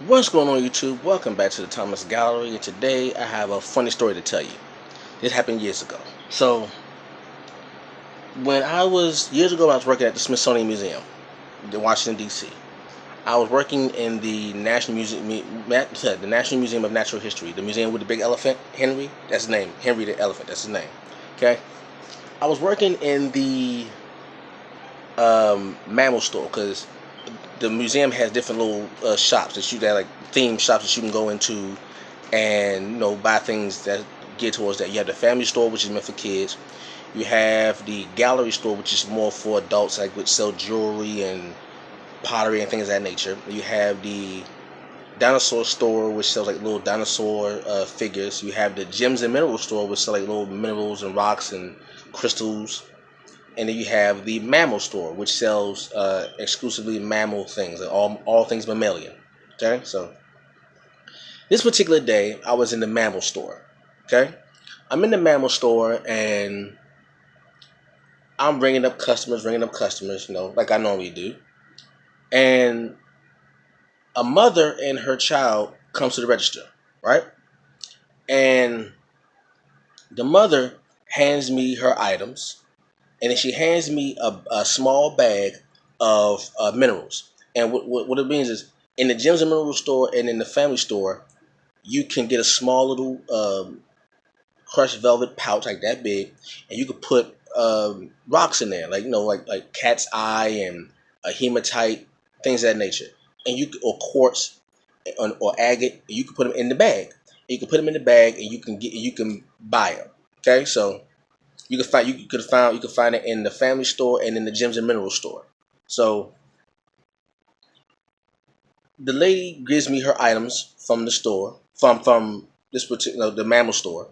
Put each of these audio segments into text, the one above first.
What's going on YouTube? Welcome back to the Thomas Gallery, and today I have a funny story to tell you. This happened years ago. So when I was years ago, I was working at the Smithsonian Museum in Washington D.C. I was working in the the National Museum of Natural History, the museum with the big elephant, Henry. That's his name, Henry the elephant. That's his name. Okay. I was working in the mammal store because the museum has different little shops that you got, like theme shops that you can go into and buy things that geared towards that. You have the family store, which is meant for kids. You have the gallery store, which is more for adults, like which sell jewelry and pottery and things of that nature. You have the dinosaur store, which sells like little dinosaur figures. You have the gems and mineral store, which sell like little minerals and rocks and crystals. And then you have the mammal store, which sells exclusively mammal things, like all things mammalian. Okay, so this particular day, I was in the mammal store. Okay, I'm in the mammal store and I'm ringing up customers, like I normally do. And a mother and her child comes to the register, right? And the mother hands me her items, and then she hands me a small bag of minerals. And what it means is, in the gems and mineral store and in the family store, you can get a small little crushed velvet pouch like that big, and you could put rocks in there, like like cat's eye and a hematite, things of that nature, and or quartz or agate. You can put them in the bag. You can put them in the bag, and you can buy them. Okay, so you could find it in the family store and in the gems and mineral store. So the lady gives me her items from the store, from this particular the mammal store,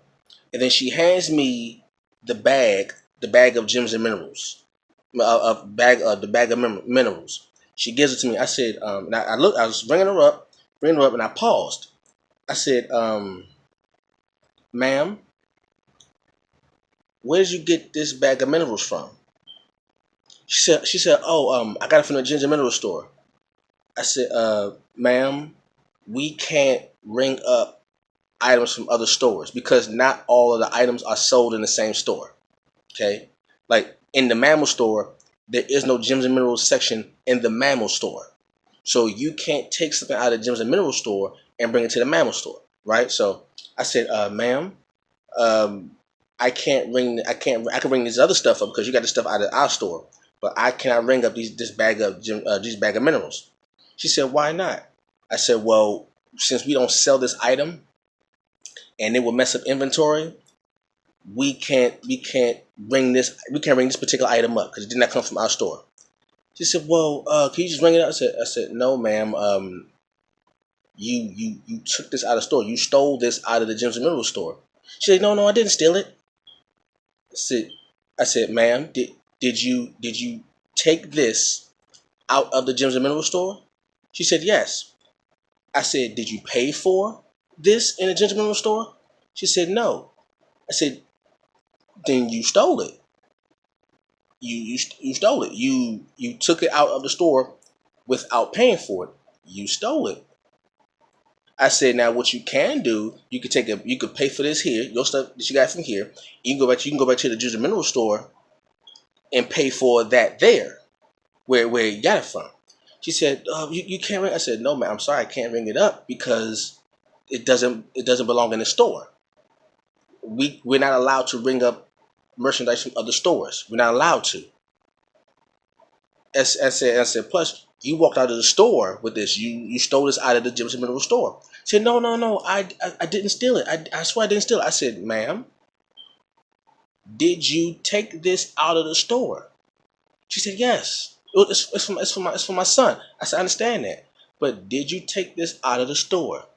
and then she hands me the bag of gems and minerals, the bag of minerals. She gives it to me. I said, and I was bringing her up, and I paused. I said, "Ma'am, where did you get this bag of minerals from?" She said, "Oh, I got it from the gems and mineral store." I said, "Ma'am, we can't ring up items from other stores because not all of the items are sold in the same store." Okay, like in the mammal store, there is no gems and minerals section in the mammal store, so you can't take something out of the gems and minerals store and bring it to the mammal store, right? So I said, "Ma'am, um, I can ring this other stuff up because you got the stuff out of our store, but I cannot ring up these bag of minerals." She said, "Why not?" I said, "Well, since we don't sell this item and it will mess up inventory, we can't ring this particular item up because it did not come from our store." She said, "Well, can you just ring it up?" I said, "No, ma'am. You took this out of store. You stole this out of the gems and minerals store." She said, "No, I didn't steal it." I said, "Ma'am, did you take this out of the gems and minerals store?" She said, "Yes." I said, "Did you pay for this in the gems and minerals store?" She said, "No." I said, "Then you stole it. You stole it. You took it out of the store without paying for it. You stole it." I said, "Now what you can do, you could pay for this here, your stuff that you got from here. You can go back to the juice and mineral store and pay for that there, where you got it from." She said, you can't ring." I said, "No, man, I'm sorry, I can't ring it up because it doesn't belong in the store. We're not allowed to ring up merchandise from other stores. We're not allowed to." I said, "Plus, you walked out of the store with this. You stole this out of the Gems and Mineral store." She said, No. I didn't steal it. I swear I didn't steal it." I said, "Ma'am, did you take this out of the store?" She said, "Yes. It's for my son." I said, "I understand that, but did you take this out of the store?"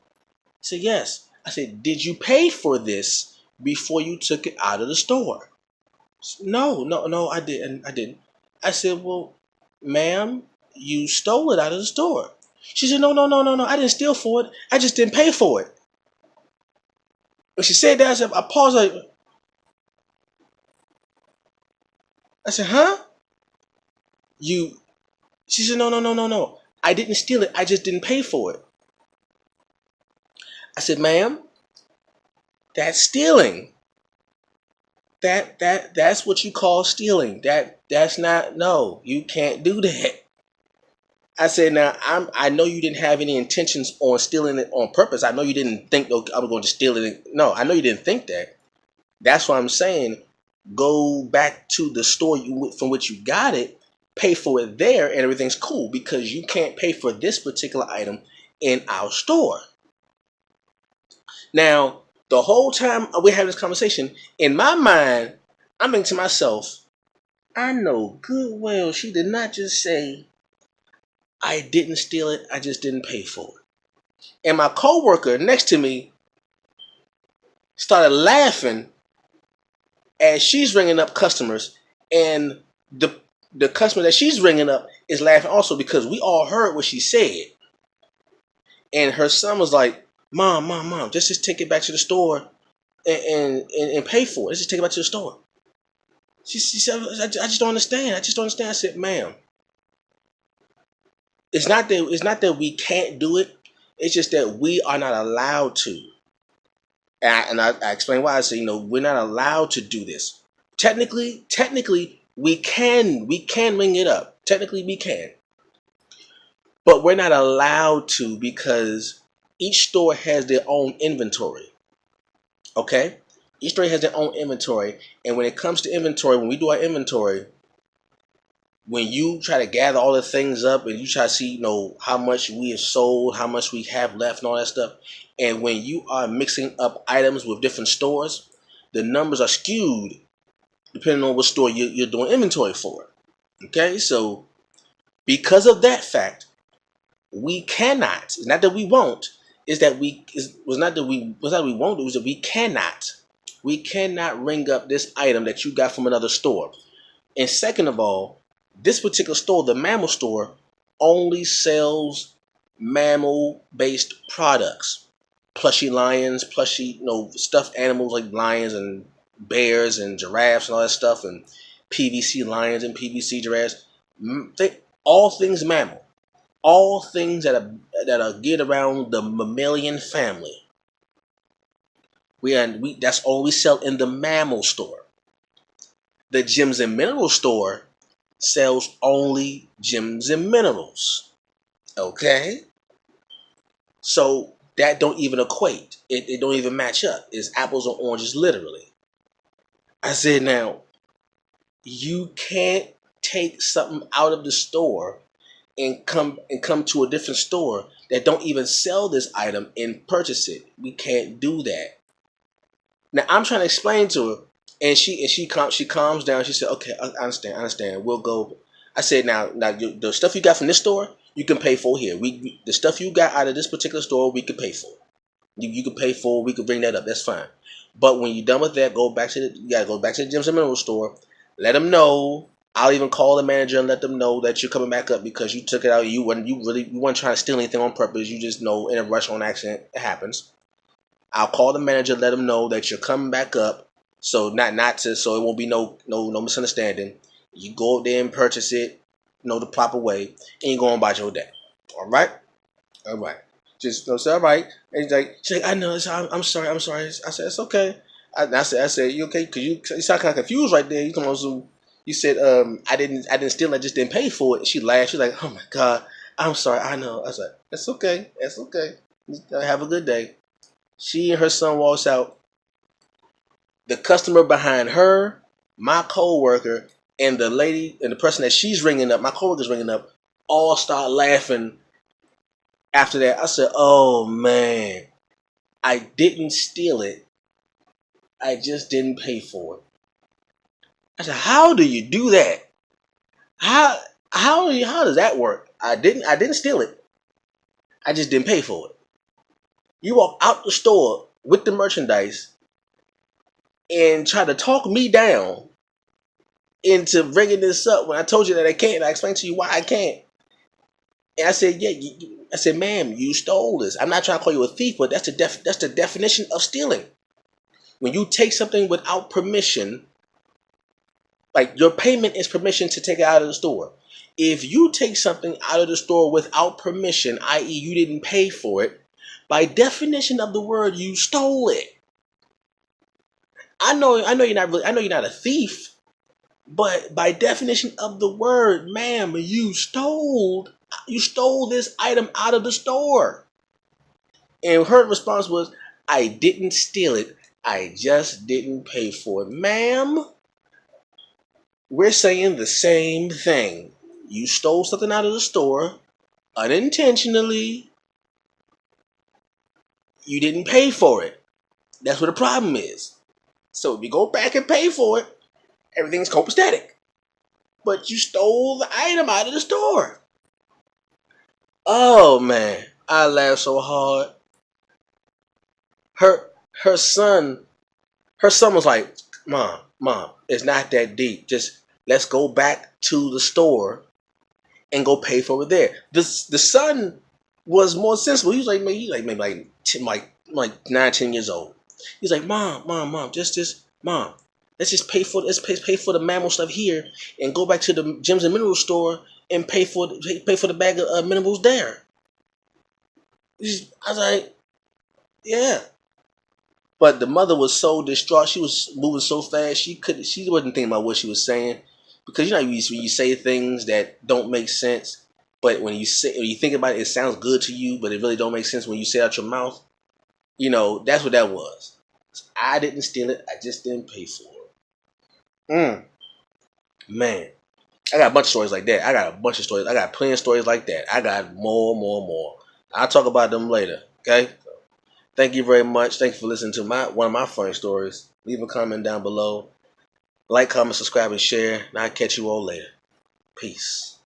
She said, "Yes." I said, "Did you pay for this before you took it out of the store?" She said, No, I didn't. I didn't. I said, "Well, ma'am, you stole it out of the store." She said, No. I didn't steal for it. I just didn't pay for it." When she said that, I paused. I said, "Huh? You?" She said, No. I didn't steal it. I just didn't pay for it." I said, ma'am, that's stealing. That's what you call stealing. That's not, no, you can't do that. I said, now I know you didn't have any intentions on stealing it on purpose. I know you didn't think, okay, I'm going to steal it. No, I know you didn't think that. That's why I'm saying go back to the store from which you got it, pay for it there, and everything's cool, because you can't pay for this particular item in our store. Now, the whole time we have this conversation, in my mind, I'm thinking to myself, I know good well she did not just say, I didn't steal it, I just didn't pay for it. And my coworker next to me started laughing as she's ringing up customers, and the customer that she's ringing up is laughing also, because we all heard what she said. And her son was like, Mom, just take it back to the store and pay for it. Let's just take it back to the store. She said, I just don't understand. I said, ma'am, it's not that we can't do it. It's just that we are not allowed to. And I explained why. I said, we're not allowed to do this. Technically, we can ring it up. Technically, we can. But we're not allowed to, because each store has their own inventory. Okay? Each store has their own inventory. And when it comes to inventory, when we do our inventory, when you try to gather all the things up and you try to see, how much we have sold, how much we have left and all that stuff, and when you are mixing up items with different stores, the numbers are skewed depending on what store you're doing inventory for. Okay? So because of that fact, we cannot, it's not that we won't, is that we won't do, is that we cannot ring up this item that you got from another store. And second of all, this particular store, the mammal store, only sells mammal-based products. Plushy lions, stuffed animals like lions and bears and giraffes and all that stuff, and PVC lions and PVC giraffes. All things mammal. All things that are geared around the mammalian family. That's all we sell in the mammal store. The Gems and Minerals store sells only gems and minerals. Okay? So that don't even equate. It don't even match up. It's apples or oranges, literally. I said, now, you can't take something out of the store and come to a different store that don't even sell this item and purchase it. We can't do that. Now I'm trying to explain to her, and she calms down. She said, okay, I understand. We'll go. I said, now the stuff you got from this store, you can pay for here. The stuff you got out of this particular store, we can pay for. You can pay for. We can bring that up. That's fine. But when you're done with that, you gotta go back to the Gems and Minerals store. Let them know. I'll even call the manager and let them know that you're coming back up because you took it out. You weren't trying to steal anything on purpose. You just know in a rush on accident it happens. I'll call the manager, let them know that you're coming back up, so so it won't be no misunderstanding. You go up there and purchase it, the proper way, and you go on about your day. All right. Just say all right. And she's like, I know. I'm sorry. I said, it's okay. I said, you okay? Cause you sound kind of confused right there. You said, I didn't steal. I just didn't pay for it. She laughed. She's like, oh my God, I'm sorry. I know. I was like, that's okay. Have a good day. She and her son walks out. The customer behind her, my coworker, and the lady and the person that she's ringing up, my coworker's ringing up, all start laughing. After that, I said, oh man, I didn't steal it. I just didn't pay for it. I said, how do you do that? How does that work? I didn't steal it. I just didn't pay for it. You walk out the store with the merchandise and try to talk me down into bringing this up when I told you that I can't. I explained to you why I can't. And I said, yeah. I said, ma'am, you stole this. I'm not trying to call you a thief, but that's the definition of stealing. When you take something without permission, like your payment is permission to take it out of the store. If you take something out of the store without permission, i.e. you didn't pay for it, By definition of the word, you stole it. I know you're not a thief, but by definition of the word, ma'am, you stole this item out of the store. And her response was, I didn't steal it. I just didn't pay for it. Ma'am, we're saying the same thing. You stole something out of the store unintentionally. You didn't pay for it. That's what the problem is. So if you go back and pay for it, everything's copacetic. But you stole the item out of the store. Oh man, I laughed so hard. Her son was like, Mom, it's not that deep. Just let's go back to the store and go pay for it there. The son was more sensible. He was like maybe like 9-10 years old. He's like, Mom, just Mom, let's pay for the mammal stuff here and go back to the gems and mineral store and pay for the bag of minerals there. I was like, yeah. But the mother was so distraught. She was moving so fast. She wasn't thinking about what she was saying, because you know when you say things that don't make sense, but when you think about it, it sounds good to you, but it really don't make sense when you say it out your mouth. You know, that's what that was. I didn't steal it. I just didn't pay for it. Man, I got a bunch of stories like that. I got plenty of stories like that. I got more. I'll talk about them later. Okay. Thank you very much. Thank you for listening to one of my funny stories. Leave a comment down below. Like, comment, subscribe, and share. And I'll catch you all later. Peace.